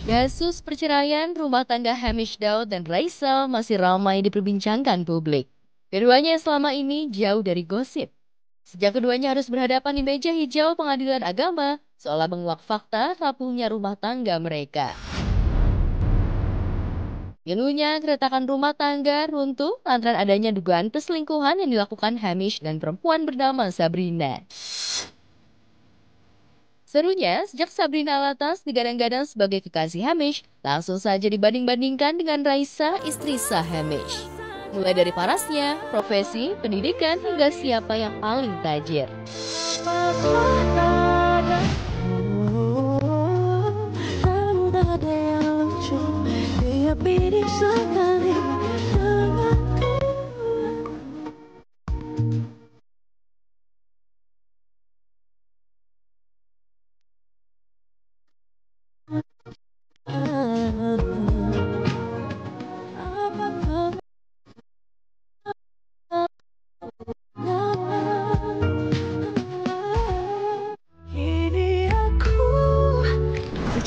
Kasus perceraian rumah tangga Hamish Daud dan Raisa masih ramai diperbincangkan publik. Keduanya selama ini jauh dari gosip. Sejak keduanya harus berhadapan di meja hijau pengadilan agama, seolah menguak fakta rapuhnya rumah tangga mereka. Pilunya keretakan rumah tangga runtuh lantaran adanya dugaan perselingkuhan yang dilakukan Hamish dan perempuan bernama Sabrina. Serunya, sejak Sabrina Alatas digadang-gadang sebagai kekasih Hamish, langsung saja dibanding-bandingkan dengan Raisa, istri sah Hamish. Mulai dari parasnya, profesi, pendidikan, hingga siapa yang paling tajir.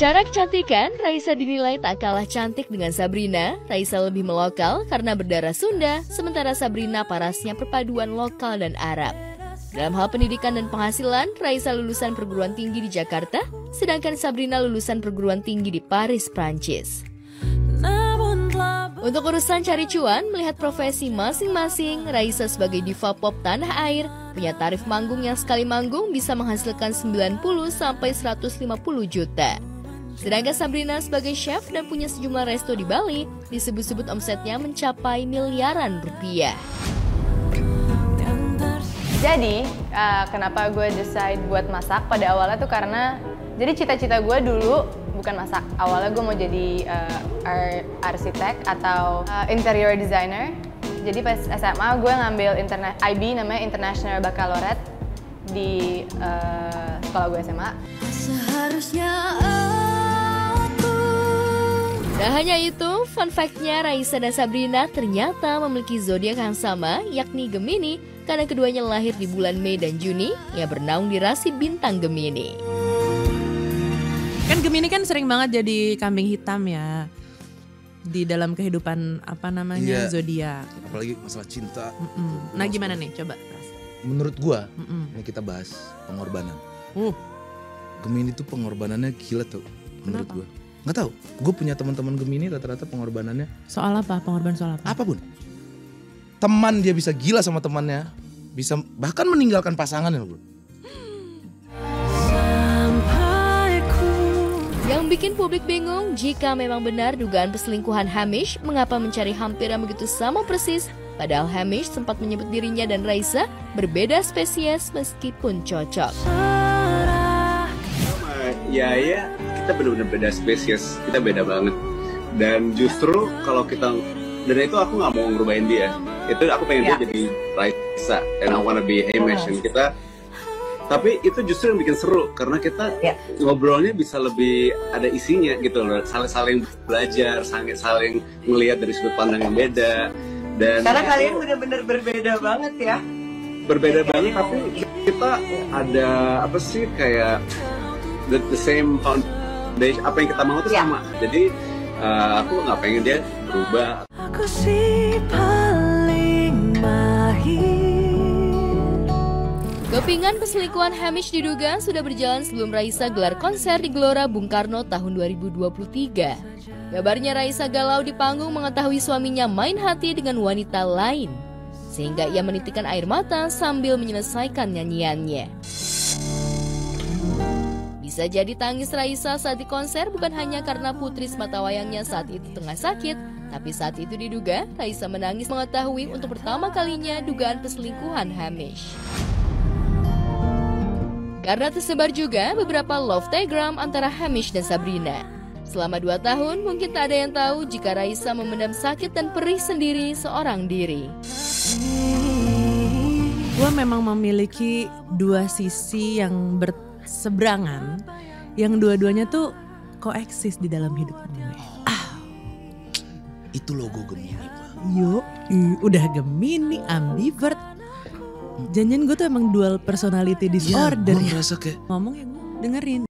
Secara kecantikan, Raisa dinilai tak kalah cantik dengan Sabrina. Raisa lebih melokal karena berdarah Sunda, sementara Sabrina parasnya perpaduan lokal dan Arab. Dalam hal pendidikan dan penghasilan, Raisa lulusan perguruan tinggi di Jakarta, sedangkan Sabrina lulusan perguruan tinggi di Paris, Prancis. Untuk urusan cari cuan, melihat profesi masing-masing, Raisa sebagai diva pop tanah air, punya tarif manggung yang sekali manggung bisa menghasilkan 90-150 juta. Sedangkan Sabrina sebagai chef dan punya sejumlah resto di Bali, disebut-sebut omsetnya mencapai miliaran rupiah. Jadi, kenapa gue decide buat masak pada awalnya tuh karena, jadi cita-cita gue dulu bukan masak. Awalnya gue mau jadi arsitek atau interior designer. Jadi pas SMA gue ngambil IB namanya International Baccalaureate di sekolah gue SMA. Seharusnya tak hanya itu, fun fact-nya Raisa dan Sabrina ternyata memiliki zodiak yang sama, yakni Gemini, karena keduanya lahir di bulan Mei dan Juni, yang bernaung di rasi bintang Gemini. Kan Gemini kan sering banget jadi kambing hitam ya di dalam kehidupan zodiak. Apalagi masalah cinta. Nah gimana nih, coba. Menurut gua, ini kita bahas pengorbanan. Gemini tuh pengorbanannya gila tuh, menurut gua. Nggak tahu, gue punya teman-teman Gemini rata-rata pengorbanannya. Soal apa? Pengorbanan soal apa? Apapun. Teman dia bisa gila sama temannya, bisa bahkan meninggalkan pasangannya bro. Yang bikin publik bingung, jika memang benar dugaan perselingkuhan Hamish, mengapa mencari hampir yang begitu sama persis? Padahal Hamish sempat menyebut dirinya dan Raisa berbeda spesies meskipun cocok. Ya, kita benar-benar beda spesies, kita beda banget. Dan justru kalau kita, dan itu aku nggak mau ngerubahin dia. Itu aku pengen dia jadi Raisa, and I wanna be Hamish. Kita, tapi itu justru yang bikin seru karena kita ngobrolnya bisa lebih ada isinya gitu loh, saling belajar, saling melihat dari sudut pandang yang beda. Dan karena kalian benar-benar berbeda banget ya. Berbeda banget, tapi kita ada apa sih kayak the same foundation, apa yang kita mau tuh sama. Jadi aku nggak pengen dia berubah. Aku sih paling mahir. Kepingan perselingkuhan Hamish diduga sudah berjalan sebelum Raisa gelar konser di Gelora Bung Karno tahun 2023. Kabarnya Raisa galau di panggung mengetahui suaminya main hati dengan wanita lain, sehingga ia menitikkan air mata sambil menyelesaikan nyanyiannya. Bisa jadi tangis Raisa saat di konser bukan hanya karena putri sematawayangnya saat itu tengah sakit, tapi saat itu diduga Raisa menangis mengetahui untuk pertama kalinya dugaan perselingkuhan Hamish. Karena tersebar juga beberapa love telegram antara Hamish dan Sabrina. Selama 2 tahun mungkin tak ada yang tahu jika Raisa memendam sakit dan perih sendiri seorang diri. Gue memang memiliki dua sisi yang berseberangan, yang dua-duanya tuh koeksis di dalam hidup gue. Itu logo Gemini, Pak. Udah Gemini, ambivert. Janjian gue tuh emang dual personality disorder. Gue ngerasa kayak ngomong yang dengerin.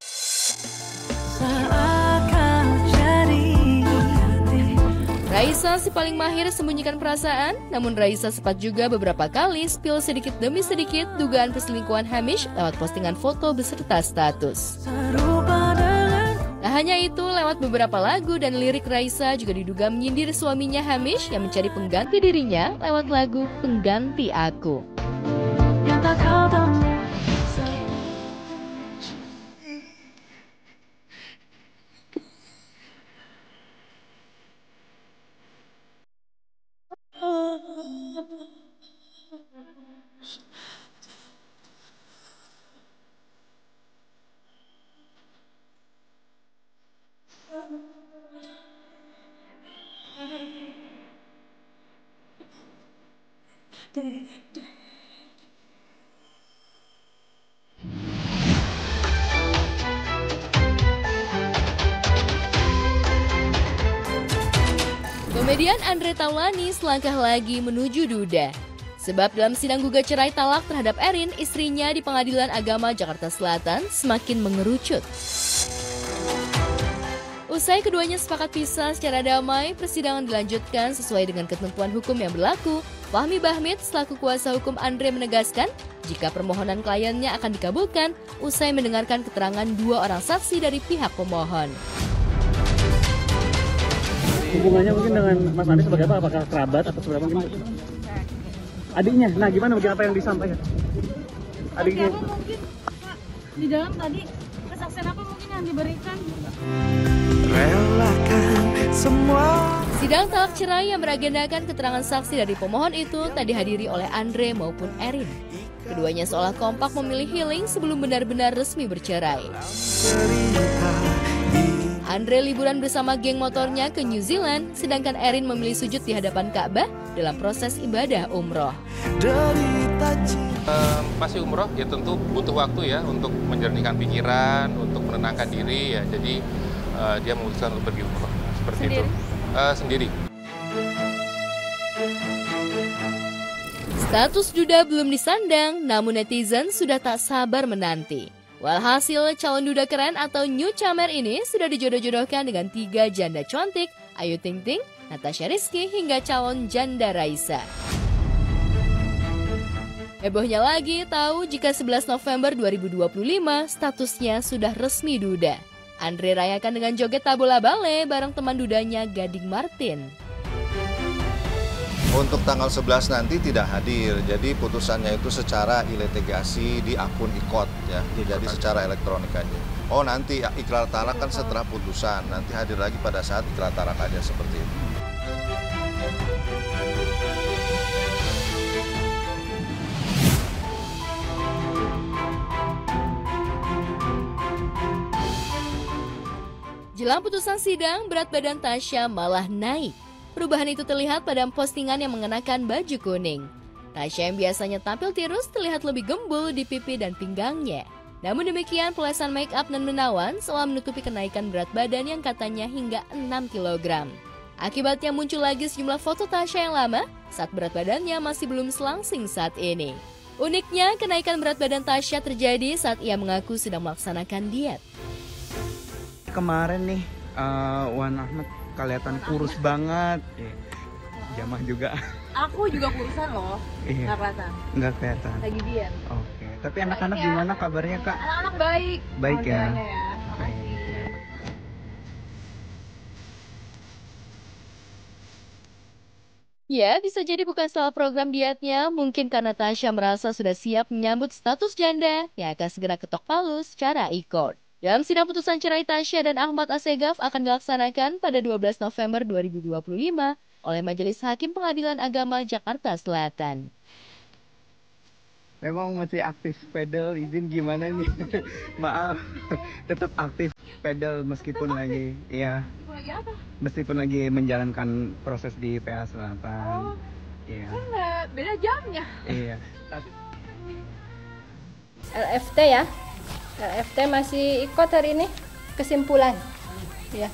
Saat kau Raisa si paling mahir sembunyikan perasaan, namun Raisa sempat juga beberapa kali spill sedikit demi sedikit dugaan perselingkuhan Hamish lewat postingan foto beserta status. Tak hanya itu, lewat beberapa lagu dan lirik Raisa juga diduga menyindir suaminya Hamish yang mencari pengganti dirinya lewat lagu Pengganti Aku. Komedian Andre Taulany selangkah lagi menuju duda. Sebab dalam sidang gugat cerai talak terhadap Erin, istrinya di Pengadilan Agama Jakarta Selatan semakin mengerucut. Usai keduanya sepakat pisah secara damai, persidangan dilanjutkan sesuai dengan ketentuan hukum yang berlaku. Fahmi Bahmid selaku kuasa hukum Andre menegaskan jika permohonan kliennya akan dikabulkan usai mendengarkan keterangan 2 orang saksi dari pihak pemohon. Hubungannya mungkin dengan Mas Anies sebagai apa? Apakah kerabat atau seberapa mungkin? Adiknya, nah gimana bagi apa yang disampaikan? Adiknya mungkin Pak, di dalam tadi kesaksian apa mungkin yang diberikan? Relakan semua. Sidang talak cerai yang beragendakan keterangan saksi dari pemohon itu tak dihadiri oleh Andre maupun Erin. Keduanya seolah kompak memilih healing sebelum benar-benar resmi bercerai. Andre liburan bersama geng motornya ke New Zealand, sedangkan Erin memilih sujud di hadapan Ka'bah dalam proses ibadah umroh. Masih umroh ya tentu butuh waktu ya untuk menjernihkan pikiran, untuk menenangkan diri ya. Jadi dia memutuskan untuk pergi umroh seperti sendiri? Itu. Sendiri. Status duda belum disandang, namun netizen sudah tak sabar menanti. Walhasil calon duda keren atau New Camer ini sudah dijodoh-jodohkan dengan 3 janda cantik, Ayu Ting Ting, Natasha Rizky hingga calon janda Raisa. Hebohnya lagi tahu jika 11 November 2025 statusnya sudah resmi duda. Andre rayakan dengan joget tabola bale bareng teman dudanya Gading Martin. Untuk tanggal 11 nanti tidak hadir, jadi putusannya itu secara ilitigasi di akun IKOT ya, jadi secara elektronik aja. Oh nanti ikrar talak kan setelah putusan, nanti hadir lagi pada saat ikrar talak aja seperti itu. Jelang putusan sidang, berat badan Tasya malah naik. Perubahan itu terlihat pada postingan yang mengenakan baju kuning. Tasya yang biasanya tampil tirus terlihat lebih gembul di pipi dan pinggangnya. Namun demikian, polesan make up dan menawan seolah menutupi kenaikan berat badan yang katanya hingga 6 kg. Akibatnya muncul lagi sejumlah foto Tasya yang lama saat berat badannya masih belum selangsing saat ini. Uniknya, kenaikan berat badan Tasya terjadi saat ia mengaku sedang melaksanakan diet. Kemarin nih, Wan Ahmad kelihatan kurus banget. Jamah juga. Aku juga kurusan loh. Nggak kelihatan. Nggak kelihatan. Lagi diet. Oke. Tapi anak-anak gimana kabarnya Kak? Anak-anak baik. Baik ya. Baik. Ya, bisa jadi bukan salah program dietnya, mungkin karena Tasya merasa sudah siap menyambut status janda yang akan segera ketok palu secara IKOT. Dalam sidang putusan cerai Tasya dan Ahmad Assegaf akan dilaksanakan pada 12 November 2025 oleh Majelis Hakim Pengadilan Agama Jakarta Selatan. Memang masih aktif pedal, izin gimana nih? Maaf, tetap aktif pedal meskipun lagi, ya, meskipun lagi menjalankan proses di PA Selatan. Iya. Kan beda jamnya. Iya. LFT ya. LFT masih ikut hari ini kesimpulan ya,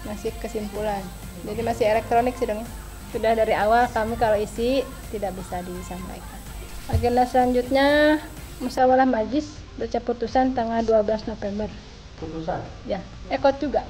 masih kesimpulan, jadi masih elektronik sidangnya. Sudah dari awal kami kalau isi tidak bisa disampaikan. Agenda selanjutnya musyawarah majlis baca putusan tanggal 12 November. Putusan? Ya, ikut juga.